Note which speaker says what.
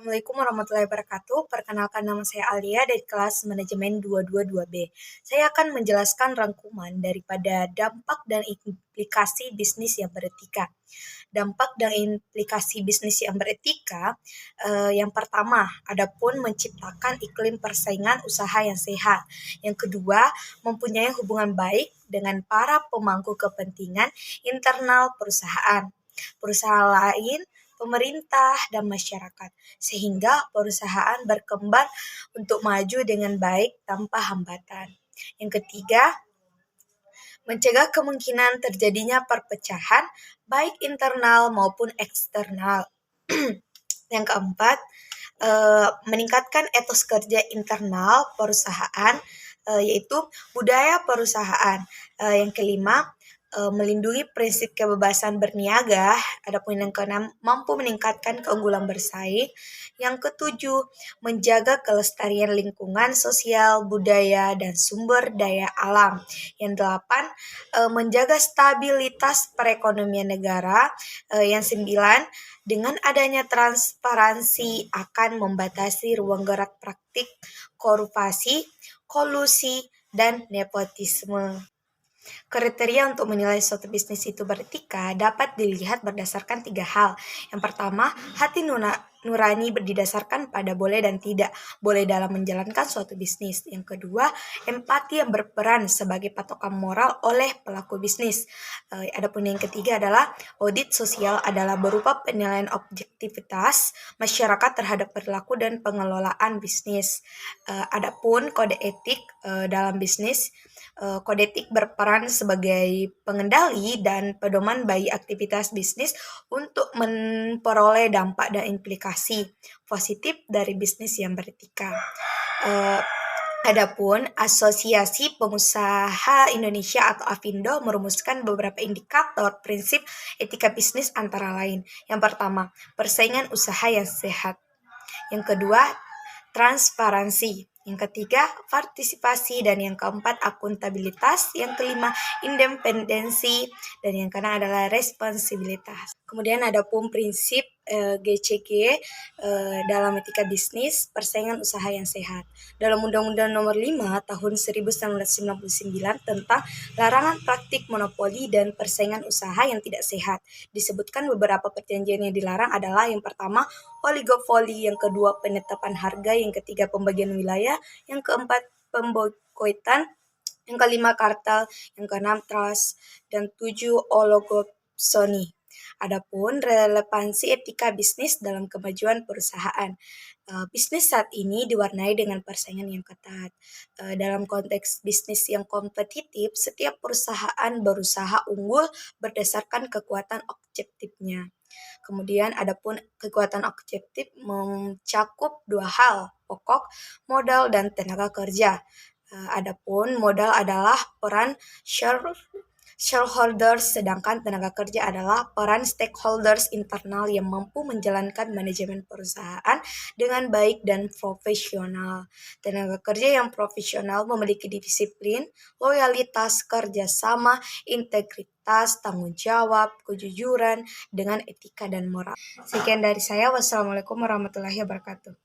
Speaker 1: Assalamualaikum warahmatullahi wabarakatuh. Perkenalkan, nama saya Alia dari kelas manajemen 222B. Saya akan menjelaskan rangkuman daripada dampak dan implikasi bisnis yang beretika. Dampak dan implikasi bisnis yang beretika, yang pertama, adapun menciptakan iklim persaingan usaha yang sehat. Yang kedua, mempunyai hubungan baik dengan para pemangku kepentingan internal perusahaan. Perusahaan lain, pemerintah, dan masyarakat, sehingga perusahaan berkembang untuk maju dengan baik tanpa hambatan. Yang ketiga, mencegah kemungkinan terjadinya perpecahan baik internal maupun eksternal. Yang keempat, meningkatkan etos kerja internal perusahaan, yaitu budaya perusahaan. Yang kelima, melindungi prinsip kebebasan berniaga. Adapun yang keenam, mampu meningkatkan keunggulan bersaing. Yang ketujuh, menjaga kelestarian lingkungan sosial, budaya, dan sumber daya alam. Yang delapan, menjaga stabilitas perekonomian negara. Yang sembilan, dengan adanya transparansi akan membatasi ruang gerak praktik korupsi, kolusi, dan nepotisme. Kriteria untuk menilai suatu bisnis itu beretika dapat dilihat berdasarkan 3 hal. Yang pertama, hati nurani didasarkan pada boleh dan tidak boleh dalam menjalankan suatu bisnis. Yang kedua, empati yang berperan sebagai patokan moral oleh pelaku bisnis. Adapun yang ketiga adalah audit sosial adalah berupa penilaian objektivitas masyarakat terhadap perilaku dan pengelolaan bisnis. Adapun kode etik dalam bisnis, kode etik berperan sebagai pengendali dan pedoman bagi aktivitas bisnis untuk memperoleh dampak dan implikasi positif dari bisnis yang beretika. Adapun Asosiasi Pengusaha Indonesia atau APindo merumuskan beberapa indikator prinsip etika bisnis antara lain. Yang pertama, persaingan usaha yang sehat. Yang kedua, transparansi. Yang ketiga, partisipasi. Dan yang keempat, akuntabilitas. Yang kelima, independensi. Dan yang keenam adalah responsibilitas. Kemudian ada pun prinsip GCG dalam etika bisnis, persaingan usaha yang sehat. Dalam Undang-Undang Nomor 5 Tahun 1999 tentang larangan praktik monopoli dan persaingan usaha yang tidak sehat, disebutkan beberapa perjanjian yang dilarang adalah yang pertama, oligopoli, yang kedua, penetapan harga, yang ketiga, pembagian wilayah, yang keempat, pemboikotan, yang kelima, kartel, yang keenam, trust, dan tujuh, oligopsoni. Adapun relevansi etika bisnis dalam kemajuan perusahaan. Bisnis saat ini diwarnai dengan persaingan yang ketat. Dalam konteks bisnis yang kompetitif, setiap perusahaan berusaha unggul berdasarkan kekuatan objektifnya. Kemudian adapun kekuatan objektif mencakup 2 hal pokok, modal dan tenaga kerja. Adapun modal adalah peran shareholders, sedangkan tenaga kerja adalah peran stakeholders internal yang mampu menjalankan manajemen perusahaan dengan baik dan profesional. Tenaga kerja yang profesional memiliki disiplin, loyalitas, kerjasama, integritas, tanggung jawab, kejujuran, dengan etika dan moral. Sekian dari saya. Wassalamualaikum warahmatullahi wabarakatuh.